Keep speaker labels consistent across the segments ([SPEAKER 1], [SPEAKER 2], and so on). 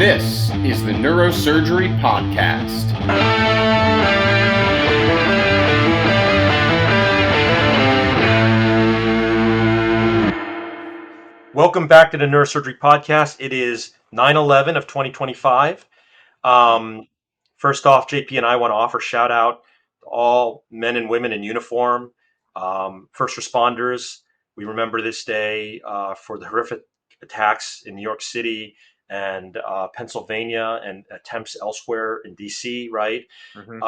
[SPEAKER 1] This is the Neurosurgery Podcast.
[SPEAKER 2] Welcome back to the Neurosurgery Podcast. It is 9/11 of 2025. First off, JP and I want to offer shout out to all men and women in uniform, first responders. We remember this day for the horrific attacks in New York City and Pennsylvania and attempts elsewhere in DC, right?
[SPEAKER 3] Mm-hmm.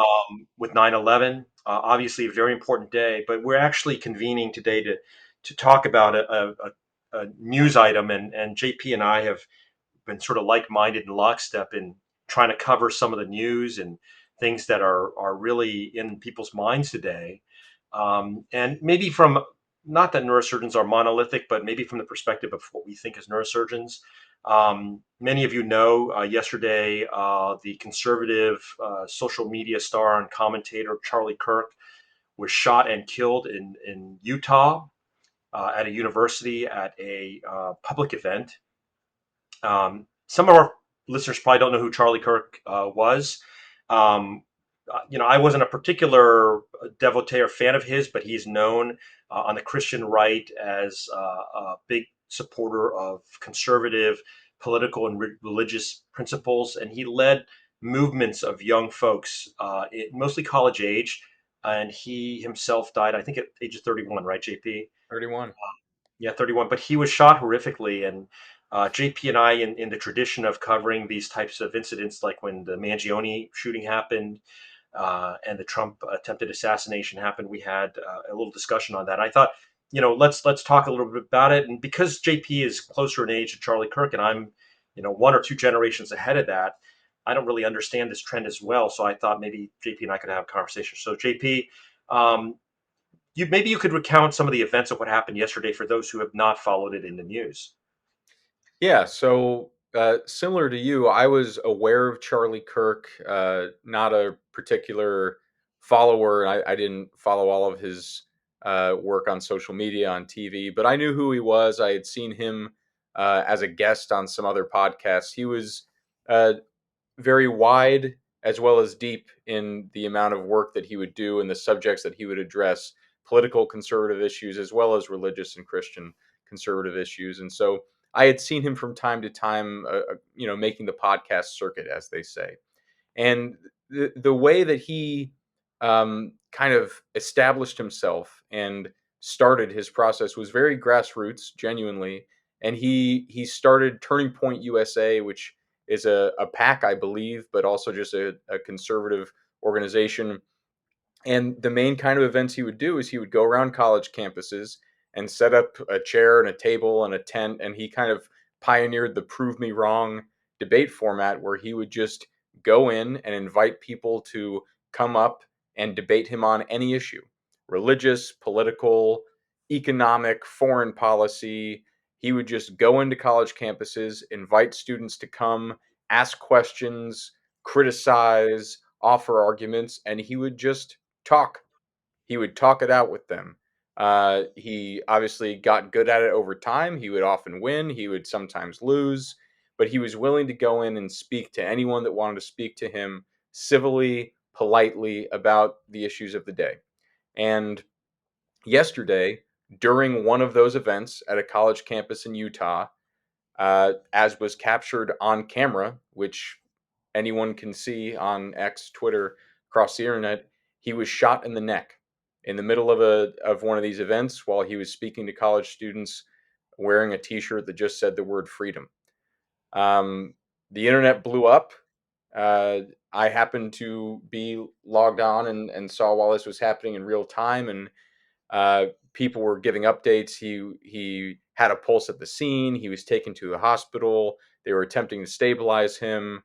[SPEAKER 2] With 9/11, obviously a very important day, but we're actually convening today to talk about a news item, and JP and I have been sort of like-minded in lockstep in trying to cover some of the news and things that are really in people's minds today, and maybe from not that neurosurgeons are monolithic, but maybe from the perspective of what we think as neurosurgeons. Many of you know yesterday the conservative social media star and commentator Charlie Kirk was shot and killed in Utah at a university at a public event. Some of our listeners probably don't know who Charlie Kirk was. Um, I wasn't a particular devotee or fan of his, but he's known on the Christian right as a big supporter of conservative political and religious principles, and he led movements of young folks, mostly college age. And he himself died, I think, at age of 31, right, JP?
[SPEAKER 3] 31.
[SPEAKER 2] Yeah, 31. But he was shot horrifically. And JP and I, in the tradition of covering these types of incidents, like when the Mangione shooting happened and the Trump attempted assassination happened, we had a little discussion on that. I thought, let's talk a little bit about it. And because JP is closer in age to Charlie Kirk, and I'm, one or two generations ahead of that, I don't really understand this trend as well. So I thought maybe JP and I could have a conversation. So JP, um, maybe you could recount some of the events of what happened yesterday for those who have not followed it in the news.
[SPEAKER 3] Yeah, so similar to you, I was aware of Charlie Kirk, not a particular follower. I didn't follow all of his work on social media, on TV, but I knew who he was. I had seen him as a guest on some other podcasts. He was uh, very wide as well as deep in the amount of work that he would do and the subjects that he would address, political conservative issues as well as religious and Christian conservative issues. And so I had seen him from time to time, making the podcast circuit, as they say. And the way that he kind of established himself and started his process was very grassroots, genuinely. And he started Turning Point USA, which is a PAC, I believe, but also just a conservative organization. And the main kind of events he would do is he would go around college campuses and set up a chair and a table and a tent. And he kind of pioneered the Prove Me Wrong debate format, where he would just go in and invite people to come up and debate him on any issue: religious, political, economic, foreign policy. He would just go into college campuses, invite students to come, ask questions, criticize, offer arguments, and he would just talk. He would talk it out with them. He obviously got good at it over time. He would often win. He would sometimes lose, but he was willing to go in and speak to anyone that wanted to speak to him civilly, politely about the issues of the day. And yesterday, during one of those events at a college campus in Utah, as was captured on camera, which anyone can see on X, Twitter, across the internet, he was shot in the neck in the middle of one of these events while he was speaking to college students, wearing a T-shirt that just said the word freedom. The internet blew up. Uh, I happened to be logged on and saw while this was happening in real time, and people were giving updates. He had a pulse at the scene. He was taken to the hospital. They were attempting to stabilize him.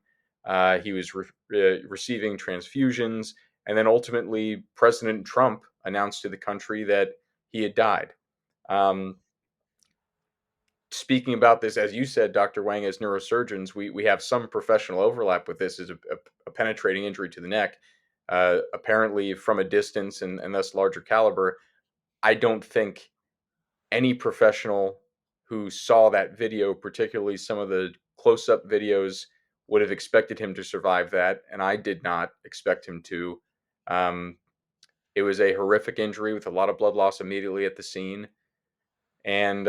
[SPEAKER 3] He was receiving transfusions, and then ultimately, President Trump announced to the country that he had died. Um, Speaking about this, as you said, Dr. Wang, as neurosurgeons, we have some professional overlap with this as a penetrating injury to the neck, apparently from a distance and thus larger caliber. I don't think any professional who saw that video, particularly some of the close-up videos, would have expected him to survive that, and I did not expect him to. Um, it was a horrific injury with a lot of blood loss immediately at the scene. And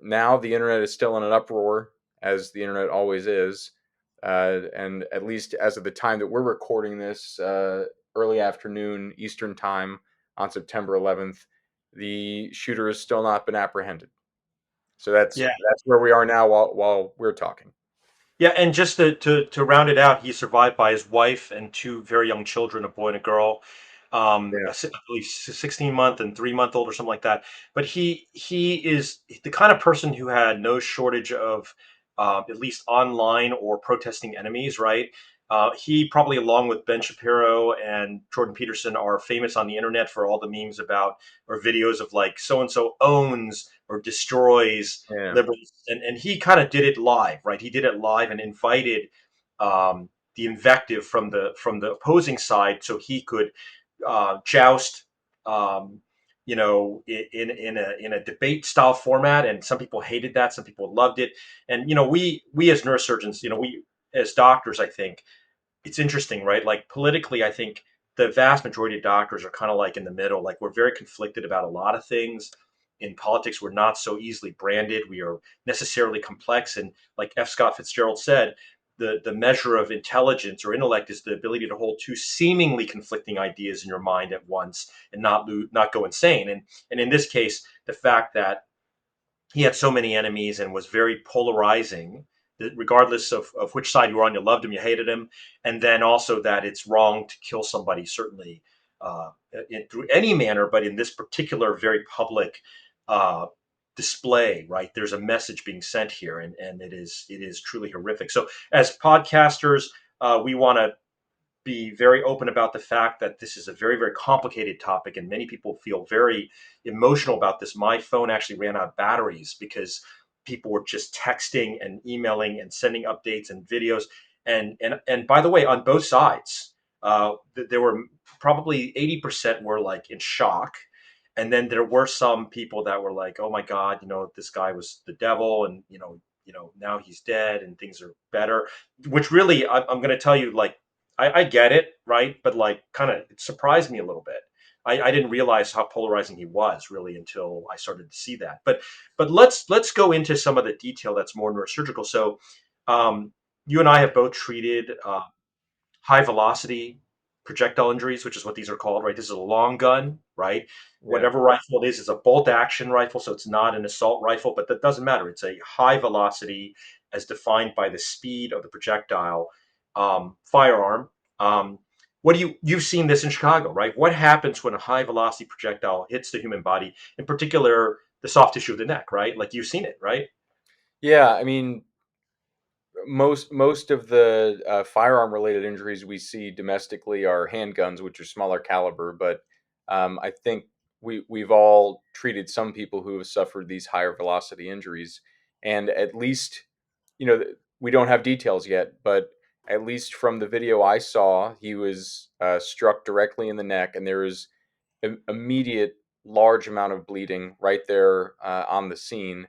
[SPEAKER 3] now the internet is still in an uproar, as the internet always is. And at least as of the time that we're recording this, early afternoon Eastern time on September 11th, the shooter has still not been apprehended. So
[SPEAKER 2] Yeah.
[SPEAKER 3] that's where we are now while we're talking.
[SPEAKER 2] Yeah, and just to round it out, he's survived by his wife and two very young children, a boy and a girl,
[SPEAKER 3] Yeah,
[SPEAKER 2] I believe 16-month and 3-month old or something like that. But he is the kind of person who had no shortage of at least online or protesting enemies, right? He probably, along with Ben Shapiro and Jordan Peterson, are famous on the internet for all the memes about or videos of like so and so owns or destroys
[SPEAKER 3] yeah,
[SPEAKER 2] liberals, and he kind of did it live, right? He did it live and invited the invective from the opposing side, so he could joust, um, in a debate style format. And some people hated that, some people loved it. And we as neurosurgeons, we as doctors, I think it's interesting, right? Like politically, I think the vast majority of doctors are kind of like in the middle. Like we're very conflicted about a lot of things. In politics, we're not so easily branded. We are necessarily complex. And like F. Scott Fitzgerald said, the measure of intelligence or intellect is the ability to hold two seemingly conflicting ideas in your mind at once and not go insane. And in this case, the fact that he had so many enemies and was very polarizing, regardless of which side you were on. You loved him, you hated him. And then also that it's wrong to kill somebody, certainly through any manner, but in this particular very public uh, display, right? There's a message being sent here, and it is truly horrific. So as podcasters, we want to be very open about the fact that this is a very, very complicated topic, and many people feel very emotional about this. My phone actually ran out of batteries because people were just texting and emailing and sending updates and videos. And by the way, on both sides, there were probably 80% were like in shock. And then there were some people that were like, "Oh my God, this guy was the devil, and now he's dead, and things are better." Which really, I'm going to tell you, like, I get it, right? But like, kind of, it surprised me a little bit. I didn't realize how polarizing he was really until I started to see that. But let's go into some of the detail that's more neurosurgical. So, um, you and I have both treated high velocity projectile injuries, which is what these are called, right? This is a long gun, right?
[SPEAKER 3] yeah.
[SPEAKER 2] Whatever rifle it is a bolt action rifle, so it's not an assault rifle, but that doesn't matter. It's a high velocity, as defined by the speed of the projectile, firearm. What do you've seen this in Chicago, right? What happens when a high velocity projectile hits the human body, in particular the soft tissue of the neck, right? Like you've seen it, right?
[SPEAKER 3] Yeah, I mean, most of the firearm related injuries we see domestically are handguns, which are smaller caliber. But I think we've all treated some people who have suffered these higher velocity injuries, and at least we don't have details yet, but at least from the video I saw, he was struck directly in the neck, and there was immediate large amount of bleeding right there on the scene.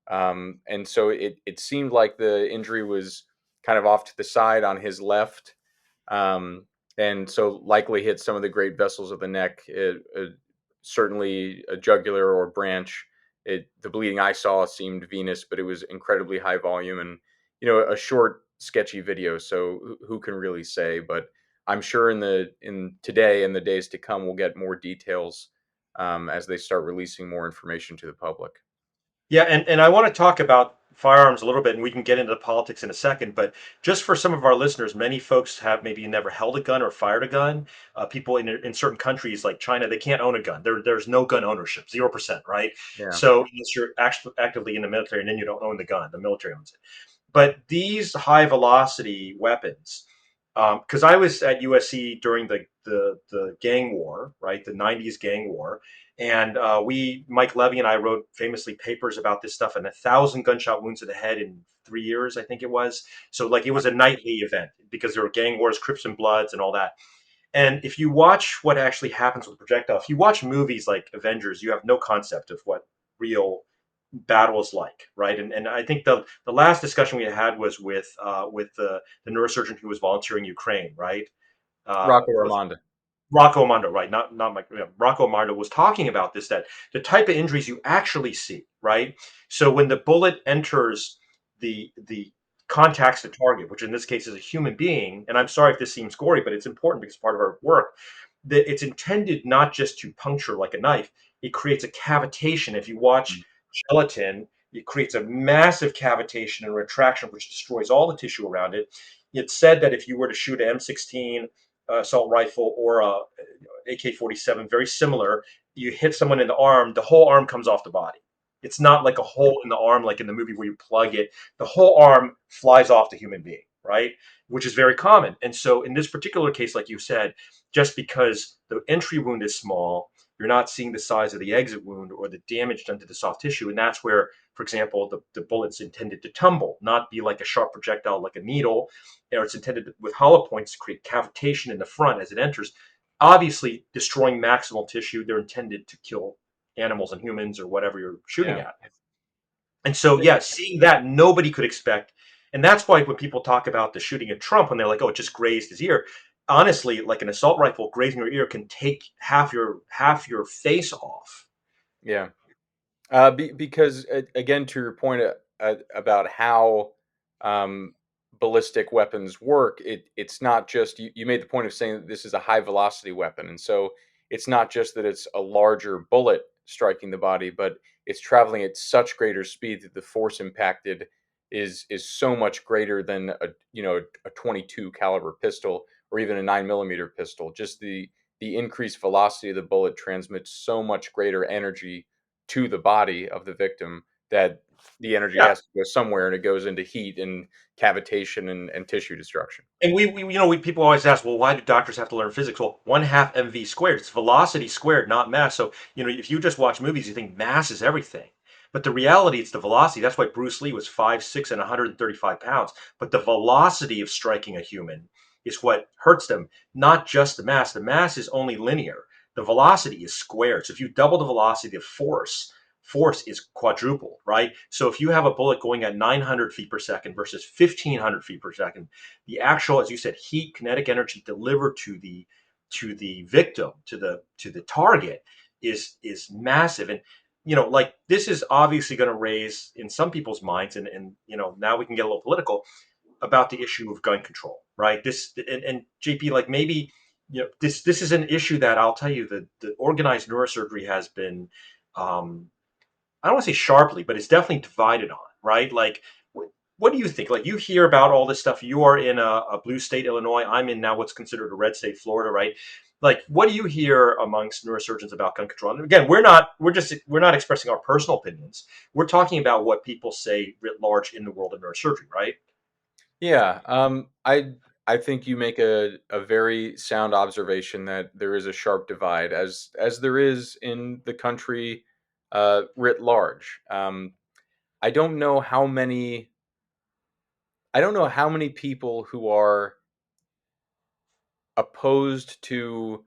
[SPEAKER 3] And so it seemed like the injury was kind of off to the side on his left, um, and so likely hit some of the great vessels of the neck. Certainly a jugular or branch. The bleeding I saw seemed venous, but it was incredibly high volume, and a short, sketchy video. So who can really say? But I'm sure in today and the days to come, we'll get more details as they start releasing more information to the public.
[SPEAKER 2] Yeah, and I want to talk about firearms a little bit, and we can get into the politics in a second. But just for some of our listeners, many folks have maybe never held a gun or fired a gun. People in certain countries like China, they can't own a gun. There's no gun ownership, 0%, right?
[SPEAKER 3] Yeah.
[SPEAKER 2] So unless you're actively in the military, and then you don't own the gun, the military owns it. But these high velocity weapons, because I was at USC during the gang war, right, the '90s gang war, and Mike Levy and I wrote famously papers about this stuff, and 1,000 gunshot wounds to the head in 3 years, I think it was. So like it was a nightly event because there were gang wars, Crips and Bloods, and all that. And if you watch what actually happens with projectile, if you watch movies like Avengers, you have no concept of what real battle is like, right? And I think the last discussion we had was with the neurosurgeon who was volunteering Ukraine, right?
[SPEAKER 3] Rocco
[SPEAKER 2] Was
[SPEAKER 3] Armando.
[SPEAKER 2] Rocco Mondo, right? Not Mike. Yeah, Rocco Mondo was talking about this, that the type of injuries you actually see, right? So when the bullet enters the contacts the target, which in this case is a human being, and I'm sorry if this seems gory, but it's important because it's part of our work. That it's intended not just to puncture like a knife; it creates a cavitation. If you watch
[SPEAKER 3] Mm.
[SPEAKER 2] gelatin, it creates a massive cavitation and retraction, which destroys all the tissue around it. It's said that if you were to shoot an M16 assault rifle or a AK-47, very similar. You hit someone in the arm, the whole arm comes off the body. It's not like a hole in the arm, like in the movie where you plug it. The whole arm flies off the human being, right? Which is very common. And so, in this particular case, like you said, just because the entry wound is small, you're not seeing the size of the exit wound or the damage done to the soft tissue. And that's where, for example, the bullet's intended to tumble, not be like a sharp projectile, like a needle, or it's intended with hollow points to create cavitation in the front as it enters, obviously destroying maximal tissue. They're intended to kill animals and humans or whatever you're shooting
[SPEAKER 3] Yeah.
[SPEAKER 2] at. And so, yeah, seeing that nobody could expect. And that's why when people talk about the shooting at Trump, when they're like, oh, it just grazed his ear. Honestly, like an assault rifle grazing your ear can take half your face off.
[SPEAKER 3] Yeah. Because again, to your point about how um, ballistic weapons work, it's not just you made the point of saying that this is a high velocity weapon, and so it's not just that it's a larger bullet striking the body, but it's traveling at such greater speed that the force impacted is so much greater than a 22 caliber pistol or even a 9 millimeter pistol. Just the increased velocity of the bullet transmits so much greater energy to the body of the victim that the energy
[SPEAKER 2] Yeah.
[SPEAKER 3] has to go somewhere, and it goes into heat and cavitation and tissue destruction.
[SPEAKER 2] And we people always ask, well, why do doctors have to learn physics? Well, 1/2 mv squared. It's velocity squared, not mass. So, if you just watch movies, you think mass is everything. But the reality, it's the velocity. That's why Bruce Lee was 5'6" and 135 pounds. But the velocity of striking a human is what hurts them, not just the mass. The mass is only linear. The velocity is squared. So if you double the velocity of force is quadruple, right? So if you have a bullet going at 900 feet per second versus 1500 feet per second, the actual, as you said, heat kinetic energy delivered to the victim, to the target, is massive. And like, this is obviously going to raise in some people's minds, and now we can get a little political about the issue of gun control, right? This and JP, like, maybe this is an issue that I'll tell you that the organized neurosurgery has been, I don't want to say sharply, but it's definitely divided on, right? Like, what do you think? Like, you hear about all this stuff. You are in a blue state, Illinois. I'm in now what's considered a red state, Florida, right? Like, what do you hear amongst neurosurgeons about gun control? And again, we're not expressing our personal opinions. We're talking about what people say writ large in the world of neurosurgery, right?
[SPEAKER 3] Yeah, I think you make a very sound observation that there is a sharp divide, as there is in the country writ large. I don't know how many I don't know how many people who are opposed to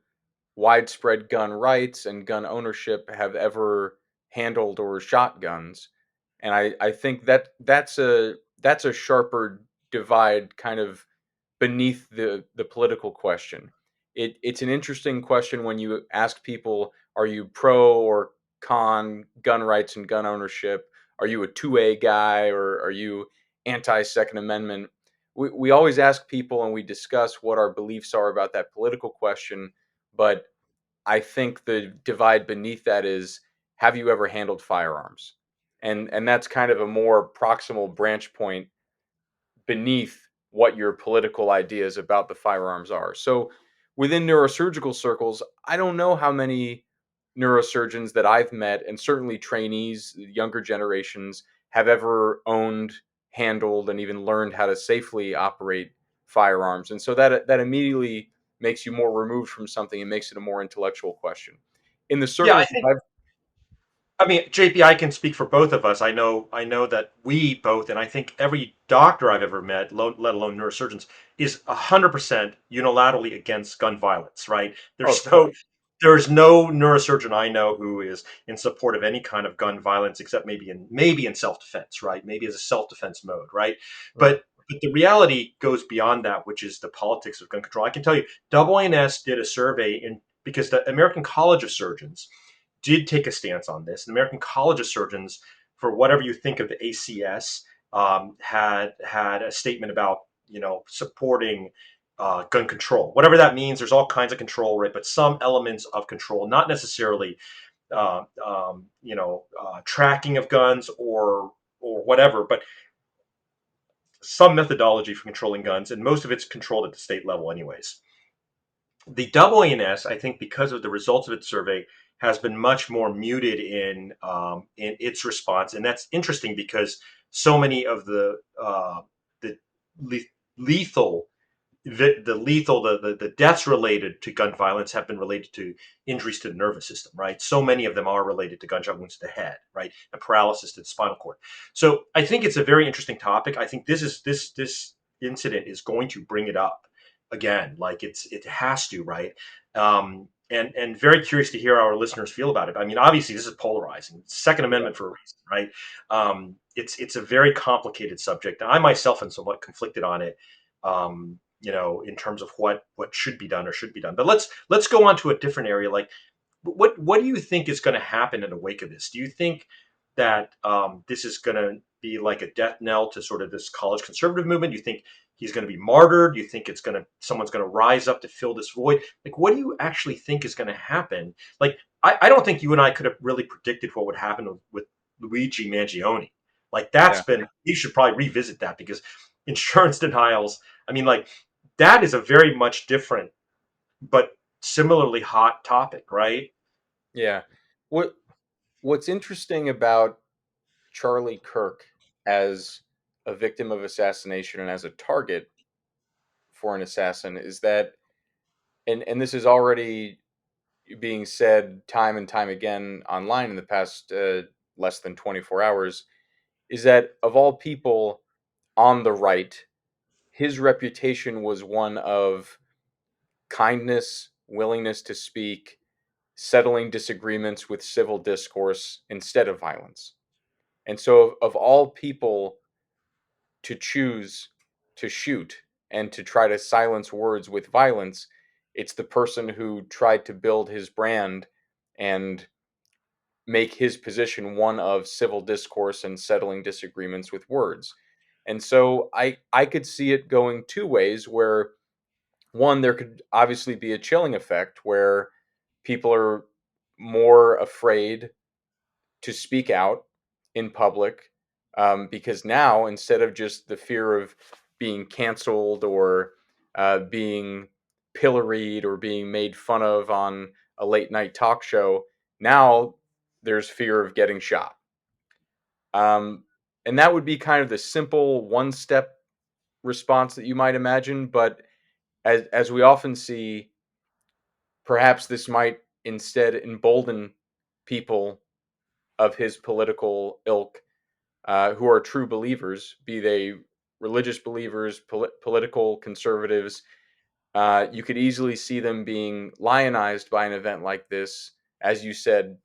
[SPEAKER 3] widespread gun rights and gun ownership have ever handled or shot guns. And I think that's a sharper divide kind of beneath the political question. It's an interesting question when you ask people, are you pro or con gun rights and gun ownership? Are you a 2A guy, or are you anti Second Amendment? We always ask people and we discuss what our beliefs are about that political question, but I think the divide beneath that is, have you ever handled firearms? And that's kind of a more proximal branch point beneath what your political ideas about the firearms are. So within neurosurgical circles, I don't know how many neurosurgeons that I've met, and certainly trainees, younger generations, have ever owned, handled, and even learned how to safely operate firearms. And so that immediately makes you more removed from something and makes it a more intellectual question. In the
[SPEAKER 2] Yeah, I
[SPEAKER 3] circles that
[SPEAKER 2] think.
[SPEAKER 3] I've
[SPEAKER 2] I mean, JP, I can speak for both of us. I know that we both, and I think every doctor I've ever met, let alone neurosurgeons, is 100% unilaterally against gun violence. Right?
[SPEAKER 3] oh, of
[SPEAKER 2] There's no
[SPEAKER 3] course.
[SPEAKER 2] There's no neurosurgeon I know who is in support of any kind of gun violence, except maybe in self defense, right? Maybe as a self defense mode, right?
[SPEAKER 3] Right.
[SPEAKER 2] But the reality goes beyond that, which is the politics of gun control. I can tell you, AANS did a survey because the American College of Surgeons did take a stance on this. The American College of Surgeons, for whatever you think of the ACS, had a statement about supporting gun control, whatever that means. There's all kinds of control, right? But some elements of control, not necessarily tracking of guns or whatever, but some methodology for controlling guns, and most of it's controlled at the state level, anyways. The AANS, I think, because of the results of its survey, has been much more muted in its response, and that's interesting because so many of the lethal the deaths related to gun violence have been related to injuries to the nervous system, right? So many of them are related to gunshot wounds to the head, right, and paralysis to the spinal cord. So I think it's a very interesting topic. I think this incident is going to bring it up again, like it has to, right? And very curious to hear how our listeners feel about it. I mean, obviously, this is polarizing. It's Second
[SPEAKER 3] Yeah.
[SPEAKER 2] Amendment for a reason, right? It's a very complicated subject, and I myself am somewhat conflicted on it. In terms of what should be done or should be done. But let's go on to a different area. Like, what do you think is going to happen in the wake of this? Do you think that this is going to be like a death knell to sort of this college conservative movement? Do you think he's going to be martyred? Do you think someone's going to rise up to fill this void? Like, what do you actually think is going to happen? Like, I don't think you and I could have really predicted what would happen with Luigi Mangione. Like,
[SPEAKER 3] Yeah.
[SPEAKER 2] we should probably revisit that because insurance denials. I mean, like, that is a very much different but similarly hot topic, right?
[SPEAKER 3] Yeah. What What's interesting about Charlie Kirk as a victim of assassination and as a target for an assassin is that, and this is already being said time and time again online in the past less than 24 hours, is that of all people on the right, his reputation was one of kindness, willingness to speak, settling disagreements with civil discourse instead of violence. And so, of all people to choose to shoot and to try to silence words with violence, it's the person who tried to build his brand and make his position one of civil discourse and settling disagreements with words. And so I could see it going two ways where one, there could obviously be a chilling effect where people are more afraid to speak out in public, because now instead of just the fear of being canceled or being pilloried or being made fun of on a late night talk show, now there's fear of getting shot. Um, and that would be kind of the simple one step response that you might imagine. But as we often see, perhaps this might instead embolden people of his political ilk, who are true believers, be they religious believers, political conservatives. You could easily see them being lionized by an event like this, as you said,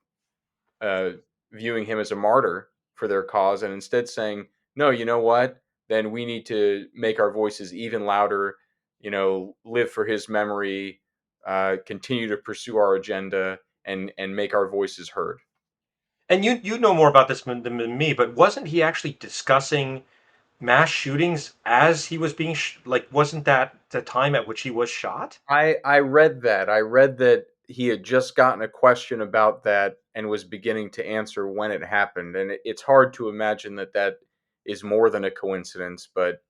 [SPEAKER 3] uh, viewing him as a martyr for their cause, and instead saying, no, you know what? Then we need to make our voices even louder, live for his memory, continue to pursue our agenda, and make our voices heard.
[SPEAKER 2] And you know more about this than me, but wasn't he actually discussing mass shootings as he was being like? Wasn't that the time at which he was shot?
[SPEAKER 3] I read that. I read that he had just gotten a question about that and was beginning to answer when it happened. And it's hard to imagine that that is more than a coincidence. But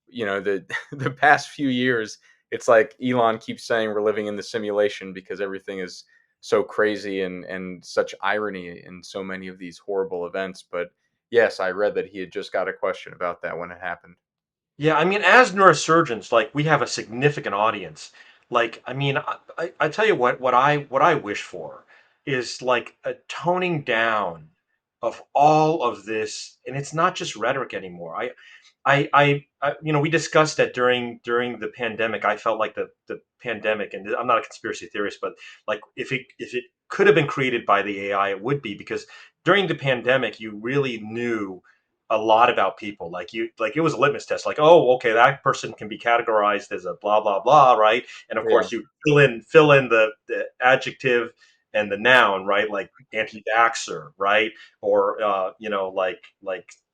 [SPEAKER 3] the the past few years, it's like Elon keeps saying we're living in the simulation because everything is so crazy and such irony in so many of these horrible events. But yes, I read that he had just got a question about that when it happened.
[SPEAKER 2] Yeah, I mean, as neurosurgeons, like we have a significant audience. Like, I mean, I tell you what I wish for is like a toning down of all of this, and it's not just rhetoric anymore. We discussed that during the pandemic. I felt like the pandemic, and I'm not a conspiracy theorist, but like if it could have been created by the AI, it would be, because during the pandemic, you really knew a lot about people. Like it was a litmus test. Like, oh, okay, that person can be categorized as a blah blah blah, right? And of
[SPEAKER 3] Yeah.
[SPEAKER 2] course, you fill in the adjective and the noun, right? Like anti-vaxxer, right? Or like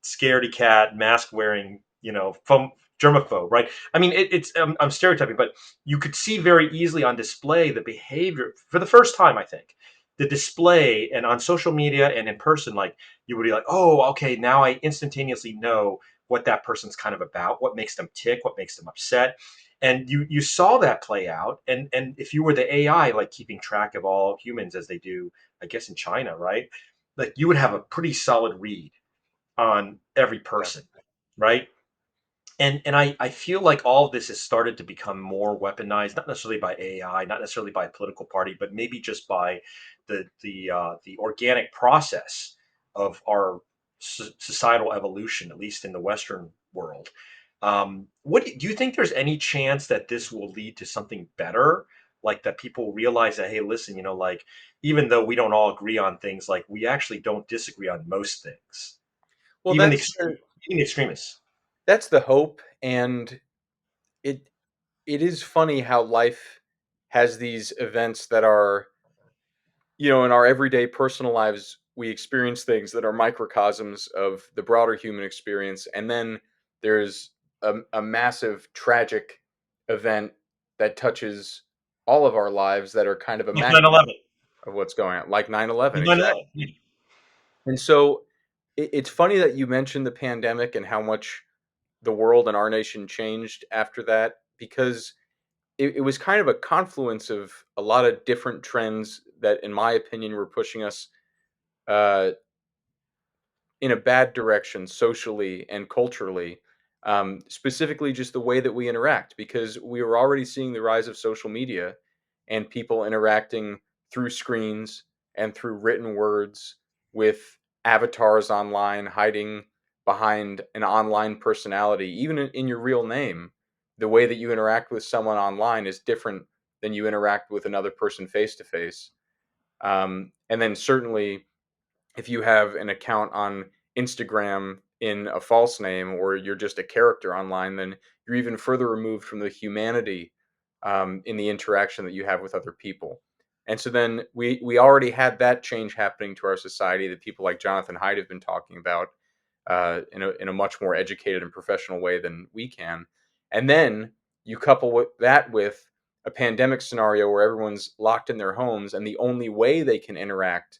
[SPEAKER 2] scaredy cat, mask wearing, germaphobe, right? I mean, it's I'm stereotyping, but you could see very easily on display the behavior for the first time. I think the display, and on social media and in person, like you would be like, oh, okay, now I instantaneously know what that person's kind of about, what makes them tick, what makes them upset. And you saw that play out, and if you were the AI, like keeping track of all humans as they do, I guess in China, right? Like you would have a pretty solid read on every
[SPEAKER 3] Yeah.
[SPEAKER 2] person, right? And I feel like all of this has started to become more weaponized, not necessarily by AI, not necessarily by a political party, but maybe just by the organic process of our societal evolution, at least in the Western world. What do you think? There's any chance that this will lead to something better, like that people realize that, hey, listen, like even though we don't all agree on things, like we actually don't disagree on most things,
[SPEAKER 3] Well,
[SPEAKER 2] even the even the extremists.
[SPEAKER 3] that's the hope, and it it is funny how life has these events that are, in our everyday personal lives, we experience things that are microcosms of the broader human experience. And then there's a massive tragic event that touches all of our lives that are kind of a
[SPEAKER 2] Like 9/11.
[SPEAKER 3] magnitude of what's going on, like 9/11,
[SPEAKER 2] Like
[SPEAKER 3] exactly.
[SPEAKER 2] 9/11.
[SPEAKER 3] And so it's funny that you mentioned the pandemic and how much the world and our nation changed after that, because it was kind of a confluence of a lot of different trends that, in my opinion, were pushing us uh, in a bad direction socially and culturally. Specifically, just the way that we interact, because we were already seeing the rise of social media and people interacting through screens and through written words with avatars online, hiding behind an online personality, even in your real name. The way that you interact with someone online is different than you interact with another person face to face. And then certainly, if you have an account on Instagram in a false name, or you're just a character online, then you're even further removed from the humanity in the interaction that you have with other people. And so then we already had that change happening to our society that people like Jonathan Haidt have been talking about in a much more educated and professional way than we can. And then you couple that with a pandemic scenario where everyone's locked in their homes, and the only way they can interact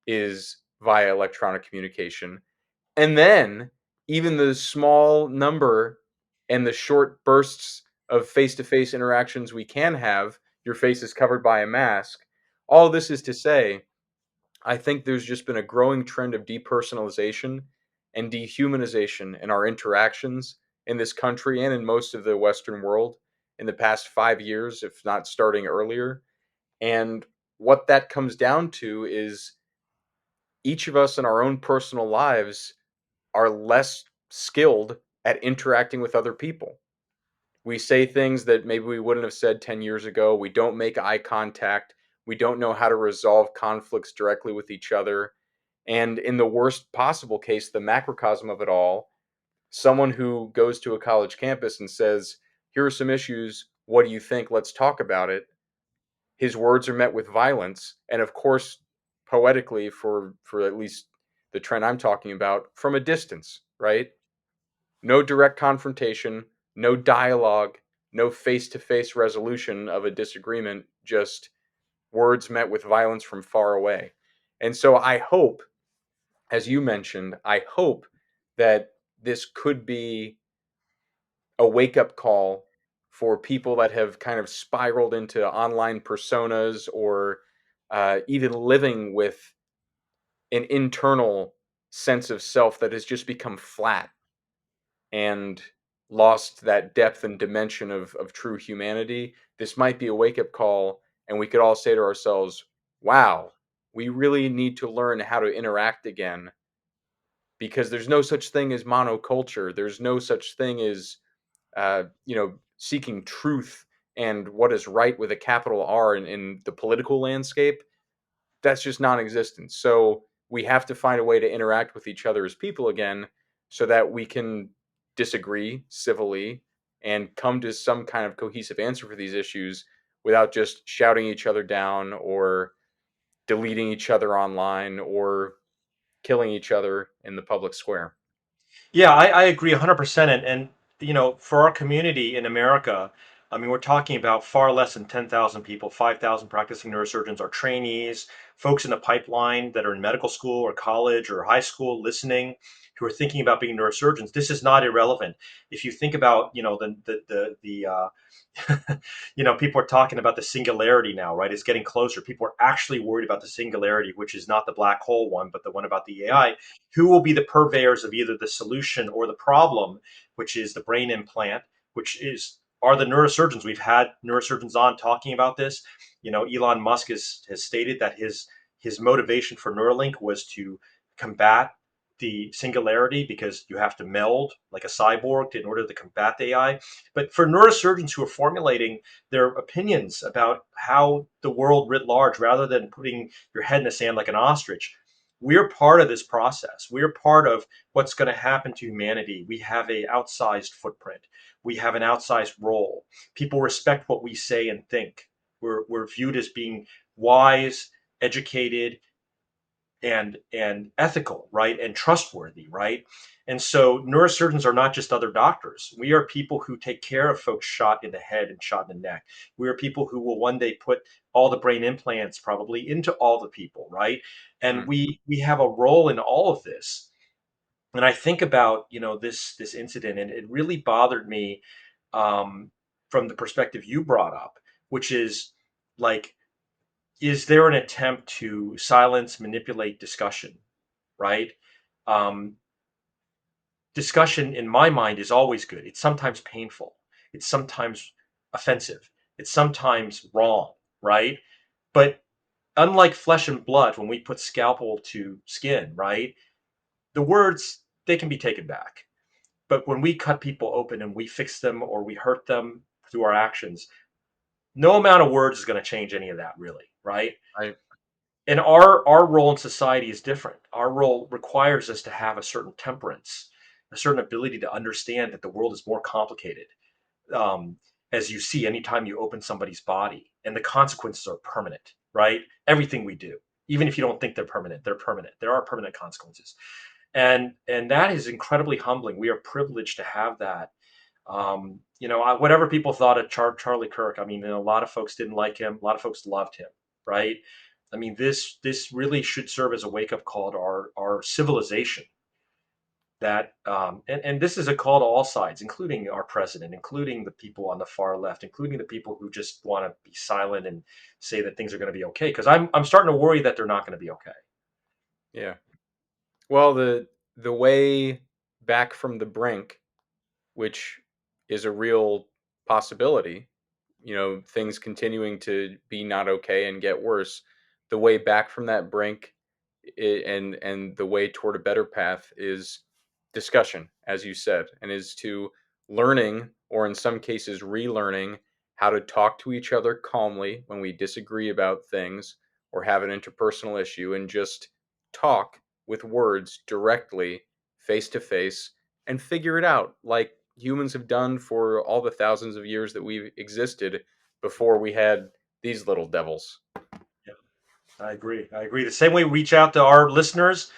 [SPEAKER 3] is via electronic communication. And then even the small number and the short bursts of face to face interactions we can have, your face is covered by a mask. All this is to say, I think there's just been a growing trend of depersonalization and dehumanization in our interactions in this country and in most of the Western world in the past 5 years, if not starting earlier. And what that comes down to is each of us in our own personal lives are less skilled at interacting with other people. We say things that maybe we wouldn't have said 10 years ago. We don't make eye contact. We don't know how to resolve conflicts directly with each other. And in the worst possible case, the macrocosm of it all, someone who goes to a college campus and says, here are some issues. What do you think? Let's talk about it. His words are met with violence, and of course, poetically, for at least the trend I'm talking about, from a distance, right? No direct confrontation, no dialogue, no face-to-face resolution of a disagreement, just words met with violence from far away. And so I hope, as you mentioned, I hope that this could be a wake up call for people that have kind of spiraled into online personas, or even living with an internal sense of self that has just become flat and lost that depth and dimension of true humanity. This might be a wake up call, and we could all say to ourselves, wow, We really need to learn how to interact again, because there's no such thing as monoculture. There's no such thing as seeking truth and what is right with a capital R in the political landscape. That's just non-existent. So we have to find a way to interact with each other as people again, so that we can disagree civilly and come to some kind of cohesive answer for these issues without just shouting each other down or deleting each other online or killing each other in the public square.
[SPEAKER 2] Yeah, I agree 100%. And, for our community in America, I mean, we're talking about far less than 10,000 people. 5,000 practicing neurosurgeons are trainees, folks in the pipeline that are in medical school or college or high school listening, who are thinking about being neurosurgeons. This is not irrelevant. If you think about, people are talking about the singularity now, right? It's getting closer. People are actually worried about the singularity, which is not the black hole one, but the one about the AI. Who will be the purveyors of either the solution or the problem, which is the brain implant, which are the neurosurgeons. We've had neurosurgeons on talking about this. Elon Musk has stated that his motivation for Neuralink was to combat the singularity, because you have to meld like a cyborg in order to combat the AI. But for neurosurgeons who are formulating their opinions about how the world writ large, rather than putting your head in the sand like an ostrich, we're part of this process. We're part of what's going to happen to humanity. We have a outsized footprint. We have an outsized role. People respect what we say and think. We're viewed as being wise, educated, and ethical, right? And trustworthy, right? And so neurosurgeons are not just other doctors. We are people who take care of folks shot in the head and shot in the neck. We are people who will one day put all the brain implants probably into all the people, right? And
[SPEAKER 3] Mm.
[SPEAKER 2] we have a role in all of this. And I think about, this incident, and it really bothered me, from the perspective you brought up, which is like, is there an attempt to silence, manipulate discussion, right? Um, Discussion, in my mind, is always good. It's sometimes painful. It's sometimes offensive. It's sometimes wrong, right? But unlike flesh and blood, when we put scalpel to skin, right? The words, they can be taken back. But when we cut people open and we fix them or we hurt them through our actions, no amount of words is going to change any of that, really, right?
[SPEAKER 3] I
[SPEAKER 2] And our role in society is different. Our role requires us to have a certain temperance, a certain ability to understand that the world is more complicated. um, as you see anytime you open somebody's body, and the consequences are permanent, right? Everything we do, even if you don't think they're permanent, they're permanent. There are permanent consequences, and that is incredibly humbling. We are privileged to have that. Whatever people thought of Charlie Kirk, I mean, a lot of folks didn't like him. A lot of folks loved him, right? I mean, this really should serve as a wake up call to our civilization. That and this is a call to all sides, including our president, including the people on the far left, including the people who just want to be silent and say that things are going to be okay. Because I'm starting to worry that they're not going to be okay.
[SPEAKER 3] Yeah. Well, the way back from the brink, which is a real possibility, things continuing to be not okay and get worse, the way back from that brink, and the way toward a better path is discussion, as you said, and is to learning, or in some cases relearning, how to talk to each other calmly when we disagree about things or have an interpersonal issue, and just talk with words directly, face to face, and figure it out like humans have done for all the thousands of years that we've existed before we had these little devils.
[SPEAKER 2] Yeah, I agree. I agree. The same way we reach out to our listeners,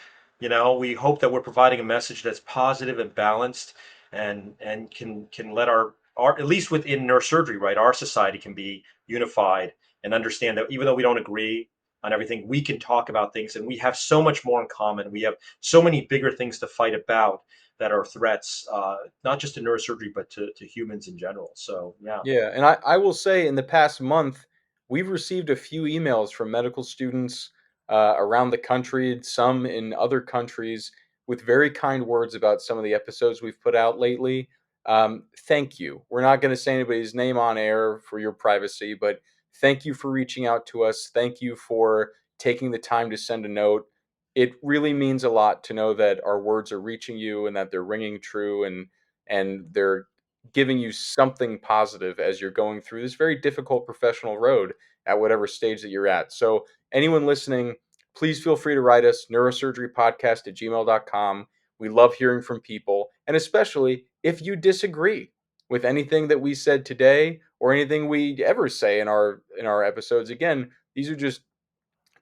[SPEAKER 2] we hope that we're providing a message that's positive and balanced, and can let our at least within neurosurgery, right? Our society can be unified and understand that even though we don't agree on everything, we can talk about things, and we have so much more in common. We have so many bigger things to fight about that are threats, not just to neurosurgery, but to humans in general. So yeah.
[SPEAKER 3] Yeah, and I will say in the past month, we've received a few emails from medical students around the country, some in other countries, with very kind words about some of the episodes we've put out lately. Thank you. We're not going to say anybody's name on air for your privacy, but thank you for reaching out to us. Thank you for taking the time to send a note. It really means a lot to know that our words are reaching you and that they're ringing true, and they're giving you something positive as you're going through this very difficult professional road at whatever stage that you're at. So anyone listening, please feel free to write us, neurosurgerypodcast@gmail.com. We love hearing from people, and especially if you disagree with anything that we said today or anything we ever say in our episodes. Again, these are just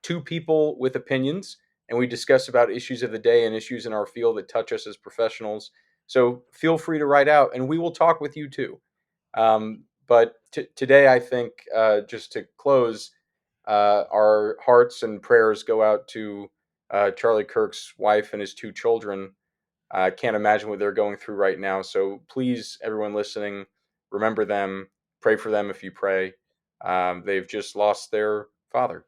[SPEAKER 3] two people with opinions, and we discuss about issues of the day and issues in our field that touch us as professionals. So feel free to write out, and we will talk with you too. But today, I think, just to close, our hearts and prayers go out to Charlie Kirk's wife and his two children. I can't imagine what they're going through right now. So please, everyone listening, remember them, pray for them if you pray. They've just lost their father.